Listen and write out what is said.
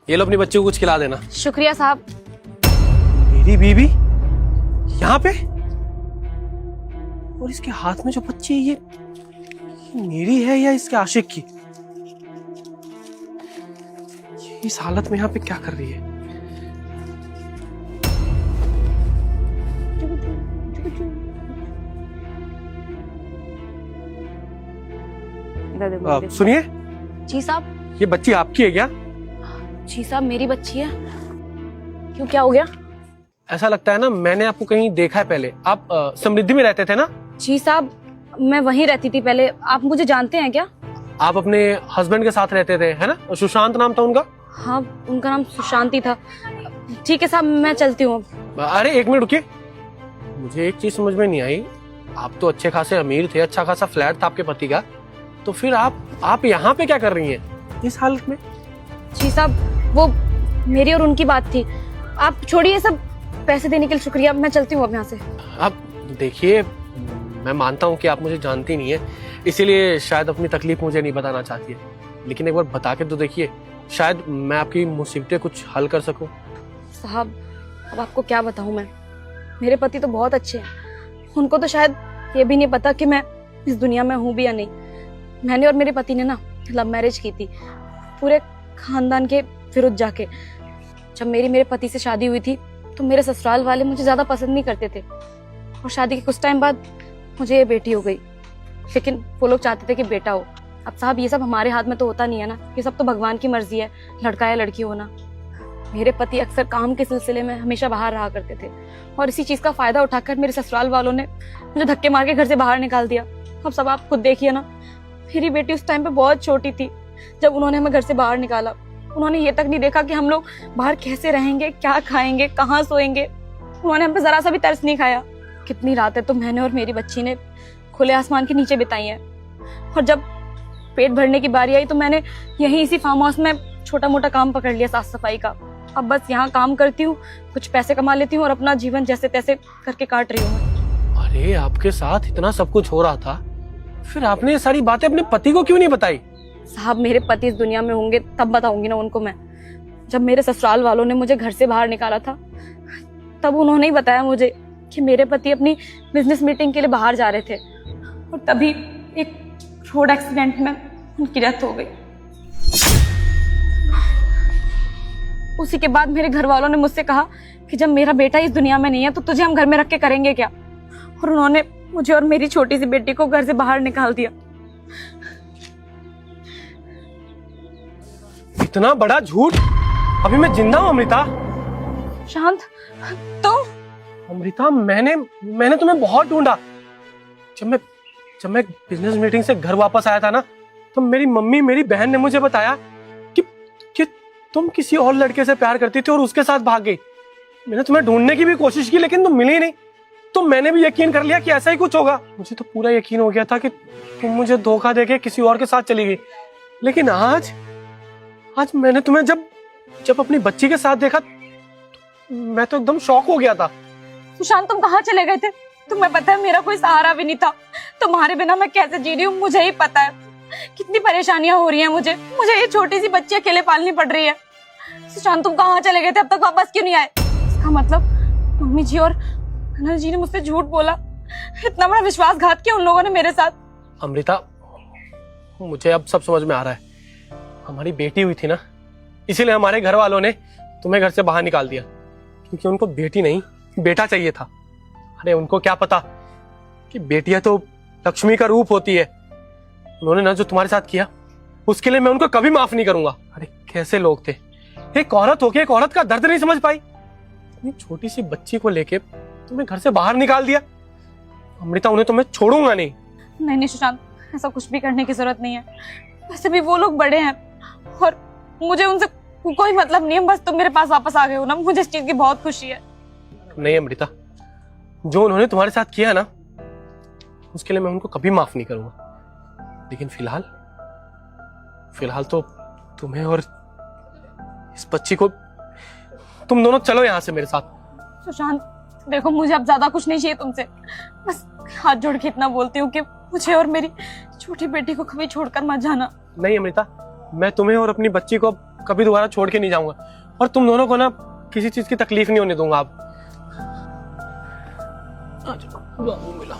ये लो अपनी बच्ची को कुछ खिला देना। शुक्रिया साहब। मेरी बीवी यहाँ पे, और इसके हाथ में जो बच्ची है ये मेरी है या इसके आशिक की? ये इस हालत में यहाँ पे क्या कर रही है? सुनिए, जी साहब। ये बच्ची आपकी है क्या? जी साहब, मेरी बच्ची है। क्यों, क्या हो गया? ऐसा लगता है ना मैंने आपको कहीं देखा है पहले। आप समृद्धि में रहते थे ना? जी साहब, मैं वहीं रहती थी पहले। आप मुझे जानते हैं क्या? आप अपने हस्बैंड के साथ रहते थे है ना? सुशांत नाम था उनका? हाँ, उनका नाम सुशांति था। ठीक है साहब, मैं चलती हूँ। अरे एक मिनट रुकिए, मुझे एक चीज समझ में नहीं आई। आप तो अच्छे खासे अमीर थे, अच्छा खासा फ्लैट था आपके पति का, तो फिर आप यहाँ पे क्या कर रही हैं इस हालत में? जी साहब, वो मेरी और उनकी बात थी। आप छोड़िए सब। पैसे देने के लिए शुक्रिया, मैं चलती हूँ अब यहाँ से। अब देखिए, मैं मानता हूँ कि आप मुझे जानती नहीं है, इसीलिए शायद अपनी तकलीफ मुझे नहीं बताना चाहती है, लेकिन एक बार बता के तो देखिए, शायद मैं आपकी मुसीबतें कुछ हल कर सकूं। साहब, अब आपको क्या बताऊं मैं। मेरे पति तो बहुत अच्छे हैं। उनको तो शायद ये भी नहीं पता कि मैं इस दुनिया में हूं भी या नहीं। मैंने और मेरे पति ने ना लव मैरिज की थी, पूरे खानदान के विरुद्ध जाके। जब मेरे पति से शादी हुई थी तो मेरे ससुराल वाले मुझे ज्यादा पसंद नहीं करते थे, और शादी के कुछ टाइम बाद मुझे ये बेटी हो गई। लेकिन वो लोग चाहते थे कि बेटा हो। अब साहब, ये सब हमारे हाथ में तो होता नहीं है ना, ये सब तो भगवान की मर्जी है, लड़का या लड़की होना। मेरे पति अक्सर काम के सिलसिले में हमेशा बाहर रहा करते थे, और इसी चीज का फायदा उठाकर मेरे ससुराल वालों ने मुझे धक्के मार के घर से बाहर निकाल दिया। अब सब आप खुद देखिए ना, मेरी बेटी उस टाइम पे बहुत छोटी थी जब उन्होंने हमें घर से बाहर निकाला। उन्होंने ये तक नहीं देखा कि हम लोग बाहर कैसे रहेंगे, क्या खाएंगे, कहाँ सोएंगे। उन्होंने हम पे जरा सा भी तरस नहीं खाया। कितनी रातें तो मैंने और मेरी बच्ची ने खुले आसमान के नीचे बिताई हैं, और जब पेट भरने की बारी आई तो मैंने यहीं इसी फार्म हाउस में छोटा मोटा काम पकड़ लिया, साफ सफाई का। अब बस यहाँ काम करती हूँ, कुछ पैसे कमा लेती हूँ और अपना जीवन जैसे तैसे करके काट रही हूँ। अरे आपके साथ इतना सब कुछ हो रहा था, फिर आपने ये सारी बातें अपने पति को क्यों नहीं बताई? साहब, मेरे पति इस दुनिया में होंगे तब बताऊंगी ना उनको मैं। जब मेरे ससुराल वालों ने मुझे घर से बाहर निकाला था, तब उन्होंने ही बताया मुझे कि मेरे पति अपनी बिजनेस मीटिंग के लिए बाहर जा रहे थे, और तभी एक रोड एक्सीडेंट में उनकी डेथ हो गई। उसी के बाद मेरे घर वालों ने मुझसे कहा कि जब मेरा बेटा इस दुनिया में नहीं है तो तुझे हम घर में रख के करेंगे क्या, और उन्होंने मुझे और मेरी छोटी सी बेटी को घर से बाहर निकाल दिया। इतना बड़ा झूठ! अभी मैं जिंदा हूँ अमृता। शांत, तुम? अमृता, मैंने तुम्हें बहुत ढूंढा। जब मैं बिजनेस मीटिंग से घर वापस आया था ना, तो मेरी मम्मी, मेरी बहन ने मुझे बताया कि तुम किसी और लड़के से प्यार करती थी और उसके साथ भाग गई। मैंने तुम्हें ढूंढने की भी कोशिश की, लेकिन तुम मिली नहीं। तो मैंने भी यकीन कर लिया कि ऐसा ही कुछ होगा। मुझे तो पूरा यकीन हो गया था कि तुम मुझे धोखा देके किसी और के साथ चली गई। लेकिन आज मैंने तुम्हें जब अपनी बच्ची के साथ देखा, मैं तो एकदम शॉक हो गया था। सुशांत, तुम कहाँ चले गए थे? तुम्हें पता है मेरा कोई सहारा भी नहीं था। तुम्हारे बिना मैं कैसे जी रही हूँ मुझे ही पता है। कितनी परेशानियां हो रही हैं मुझे ये छोटी सी बच्ची अकेले पालनी पड़ रही है। सुशांत, तुम कहाँ चले गए थे? अब तक वापस क्यों नहीं आए? इसका मतलब मम्मी जी और अनल जी ने मुझसे झूठ बोला। इतना बड़ा विश्वासघात किया उन लोगों ने मेरे साथ। अमृता, मुझे अब सब समझ में आ रहा है। हमारी बेटी हुई थी ना, इसीलिए हमारे घर वालों ने तुम्हें घर से बाहर निकाल दिया, क्योंकि उनको बेटी नहीं बेटा चाहिए था। अरे उनको क्या पता कि बेटियां तो लक्ष्मी का रूप होती है। उन्होंने ना जो तुम्हारे साथ किया, उसके लिए मैं उनको कभी माफ नहीं करूंगा। अरे कैसे लोग थे! एक औरत होके एक औरत का दर्द नहीं समझ पाई। इतनी छोटी सी बच्ची को लेके तुम्हें घर से बाहर निकाल दिया। अमृता, उन्हें तो मैं छोड़ूंगा नहीं। नहीं सुशांत, ऐसा कुछ भी करने की जरूरत नहीं है। वैसे भी वो लोग बड़े हैं और मुझे उनसे कोई मतलब नहीं है। बस तुम मेरे पास वापस आ गए हो ना, मुझे इस चीज की बहुत खुशी है। नहीं अमृता, जो उन्होंने तुम्हारे साथ किया ना, उसके लिए मैं उनको कभी माफ नहीं करूंगा। लेकिन फिलहाल तो तुम्हें और इस बच्ची को, तुम दोनों चलो यहाँ से मेरे साथ। सुशांत, देखो मुझे अब ज्यादा कुछ नहीं चाहिए तुमसे। बस हाथ जोड़ के इतना बोलती हूँ कि मुझे और मेरी छोटी बेटी को कभी छोड़कर मत जाना। नहीं अमृता, मैं तुम्हें और अपनी बच्ची को कभी दोबारा छोड़ के नहीं जाऊंगा, और तुम दोनों को ना किसी चीज की तकलीफ नहीं होने दूंगा। अब बाबू मिला।